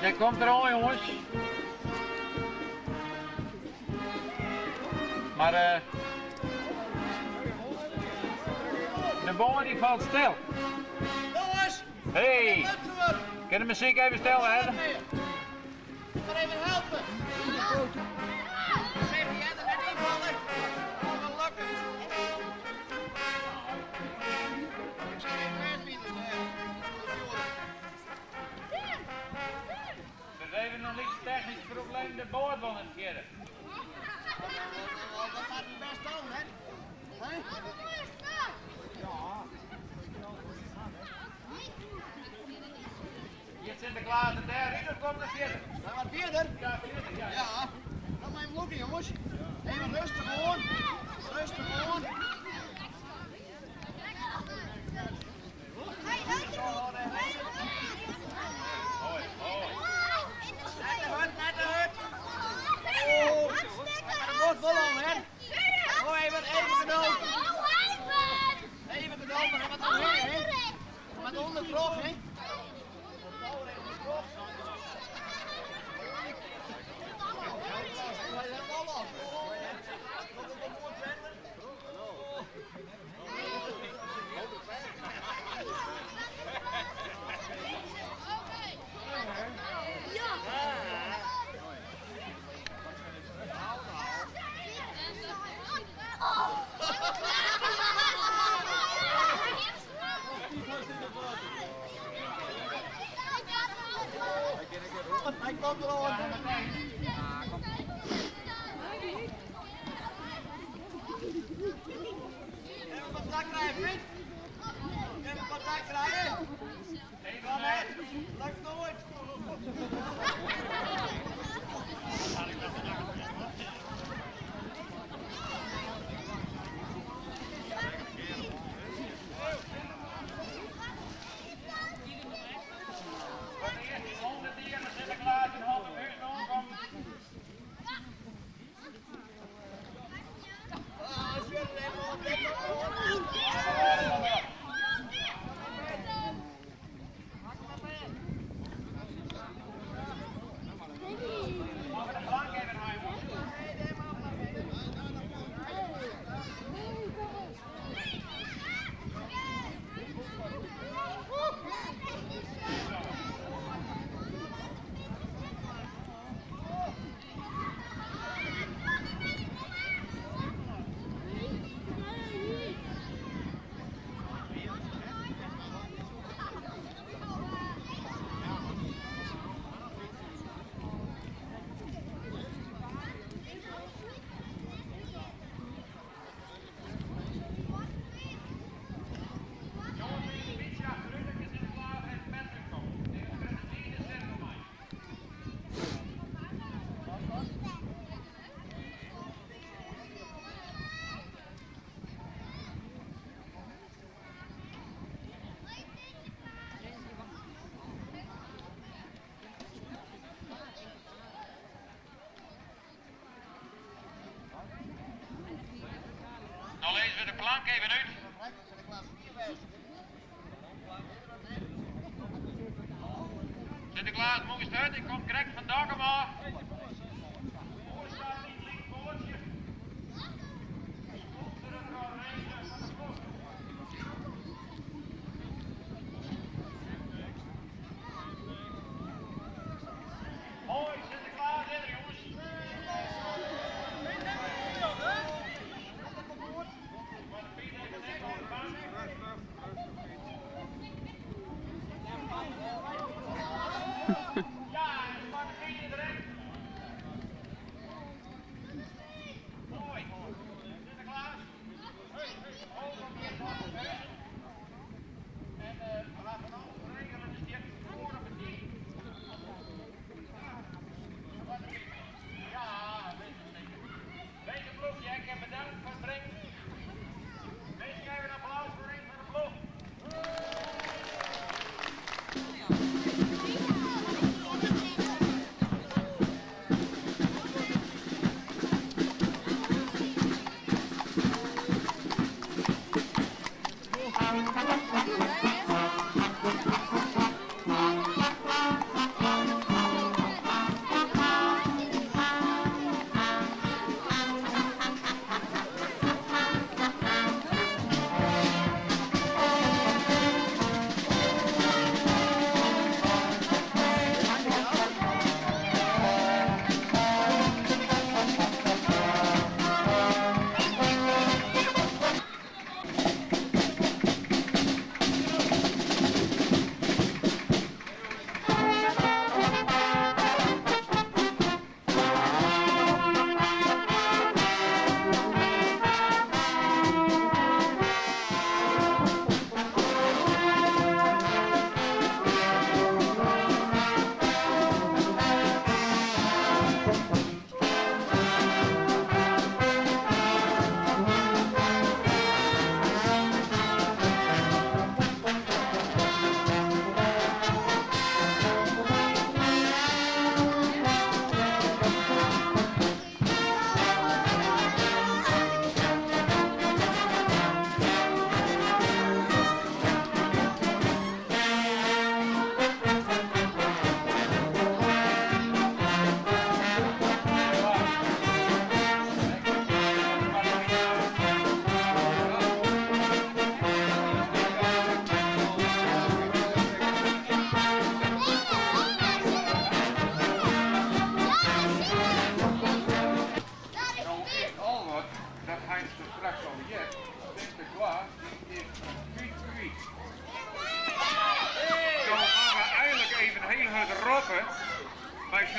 Jij komt er al, jongens. Maar de boom die valt stil. Jongens! Hey! Kan de muziek even stilhouden? Ik ga even helpen! Zeg jij er net invallen? Dat gaat lukken. Ik zie geen versbieden. Er is even nog niets technisch probleem de boord van het keren. Dat gaat niet best doen, hè? Hier zit Sinterklaas en daar, hier komt er verder. Zijn we verder? Ja, verder, ja. Ja. Dan maar even lopen, jongens. Even rustig gewoon. Rustig gewoon. Net de hut. Oh, het wordt vol om, hè? Oh, even geduld. Even geduld, we gaan wat omheen, hè? Wat onder vroeg, hè? Hij komt er al. Even contact krijgen, vriend. Even contact krijgen. Even met. Lukt nooit. plank even uit. Sinterklaas, mogen eens uit, ik kom direct van Dagema. Mooi staat niet links boordje. Mooi, Sinterklaas in, jongens. Met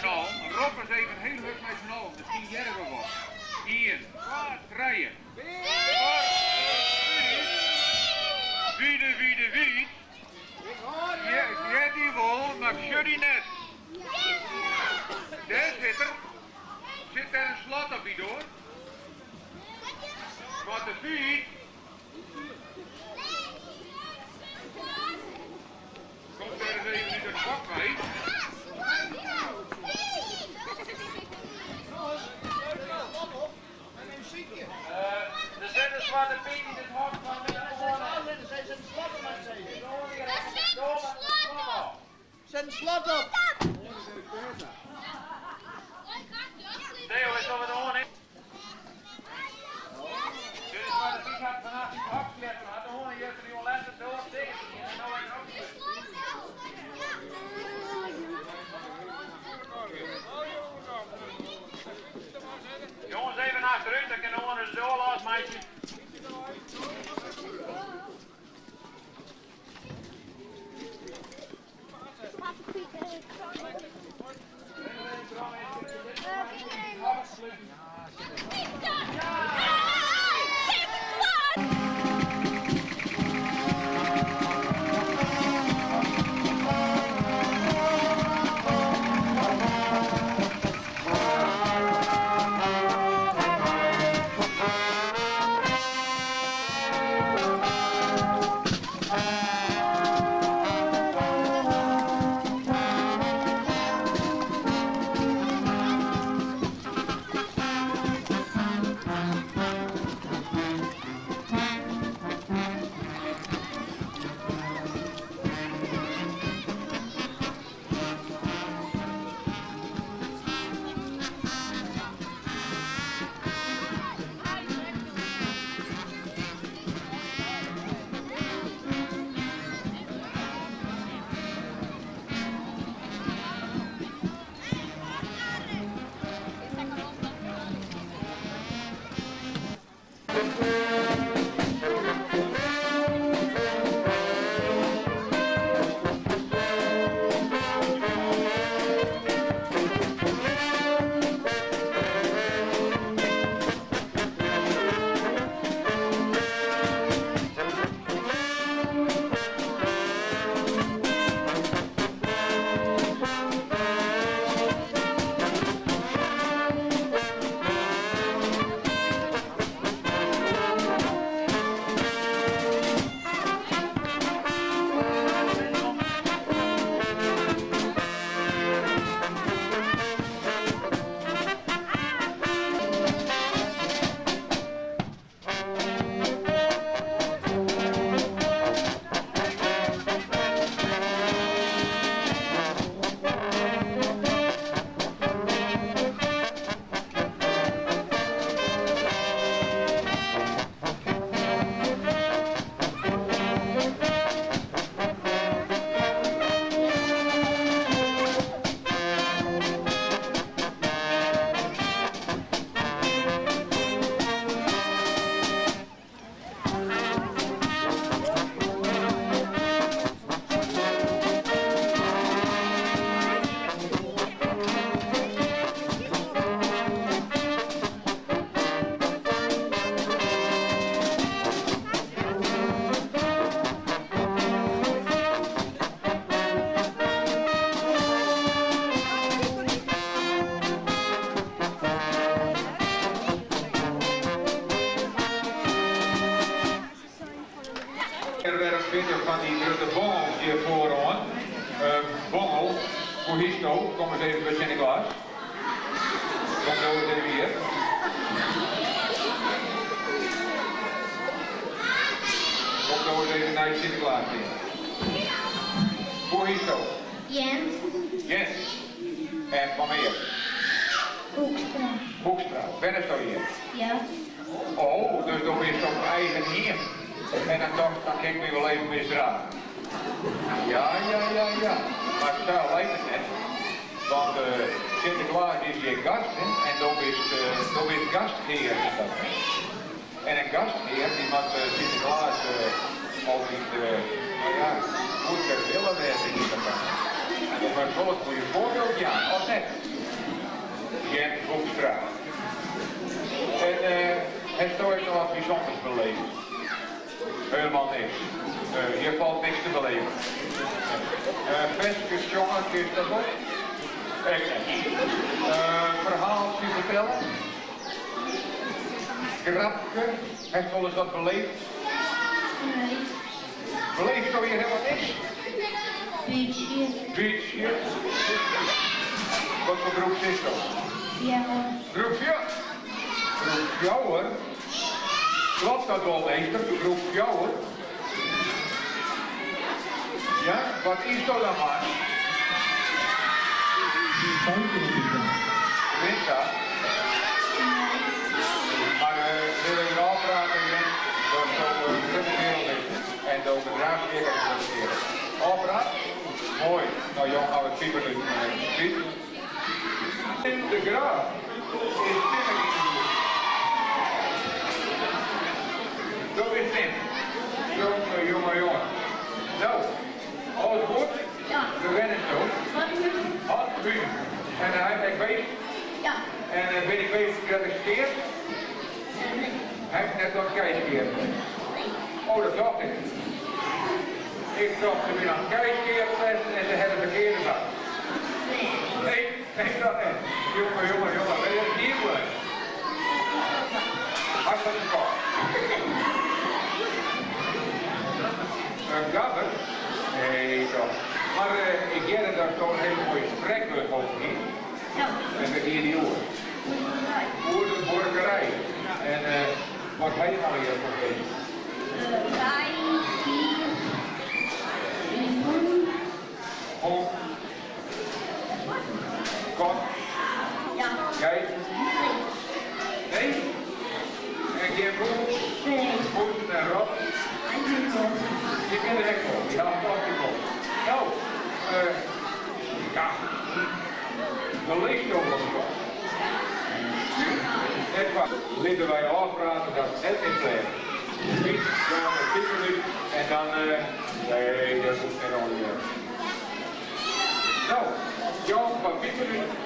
z'n allen. Rob is even heel hard met z'n allen. Misschien jerven we wat. 1, 2, 3. Wie. Ja, die wil, maar jullie net. Daar zit er een slot op die door. Wat de vuur. Komt er eens even niet door de bak mee. Er zijn een zwarte piet in het hok van de Zet een slot op! Theo is over de hoorn in. Dit is waar de piet had vanaf die hok slepen. Had de hoorn hier die laten door tegen. En nou is het ook jongens, even achteruit, dan kunnen we ons zo los, meisje. Er werden 20 van die grote bongels hier vooraan. Bongel, voor Histo, kom eens even bij Sinterklaas. Kom zo eens even hier. Kom zo eens even naar Sinterklaas hier. Voor Histo. Jens. Jens. En van meer. Hoekstra. Hoekstra. Ben je zo hier? Ja. Oh, dus dan is het op eigen hier. En dan dacht dan kan ik me wel even misdragen. Ja. Maar zo lijkt het net. Want Sinterklaas is hier gast, hè? En dan is gastheer. Is dat, hè? En een gastheer die mag Sinterklaas al niet, nou ja, goed willen werken hier. En dat was wel een goede voorbeeld, ja, of net. Jens Hoekstra. En het is toch nog wat bijzonders beleefd. Helemaal niks. Hier valt niks te beleven. Vestjes, jongen, is dat op? Echt niet. Verhaaltje vertellen. Grapje. Heeft wel eens wat beleefd? Nee. Beleefd toch hier helemaal niks? Beetje. Fietsje. Wat voor groep is dat? Ja. Groep 4. Groep 4 hoor. Klopt dat wel, meester? Groep 4 hoor. Ja, wat is dat dan maar? Weet dat? Maar wil ik er praten, dat zo crimineel is en de overdraagwerk kan presenteren. Opera? Mooi. Nou jong, gaan we het pieper doen. In de graaf is Timothy. Zo is Tim. Jongen. Nou, alles goed? Ja. We rennen zo. Had u. En hij heeft bezig. Ja. En ben ik bezig geregistreerd? Hij heeft net wat keiskeerd. Oh, dat dacht ik. Ik dacht ze weer aan het keiskeerd en ze hebben verkeerde vak. Nee, dat niet. Jongen, ben je hier blijven? Hartelijk kort. Een gabber? Nee, toch. Maar ik ken daar zo'n hele mooie spreekbeurt over hier. Ja. En we hier die oor. Boerderij. En wat heet je nou hier voor deze? Wij, hier, limoen. Kom. Kom. Ja. Jij? Nee? En geen boel? Nee. Voeten en rot? Je bent er echt op. Ja, pas je op. Nou, ja. De leest ook nog wat. net wat. Lieten wij afpraten dat het net in plek. Niet, ja, een 10 minuten en dan, nee, dat hoeft net al niet. Nou, Jan van 10 minuten.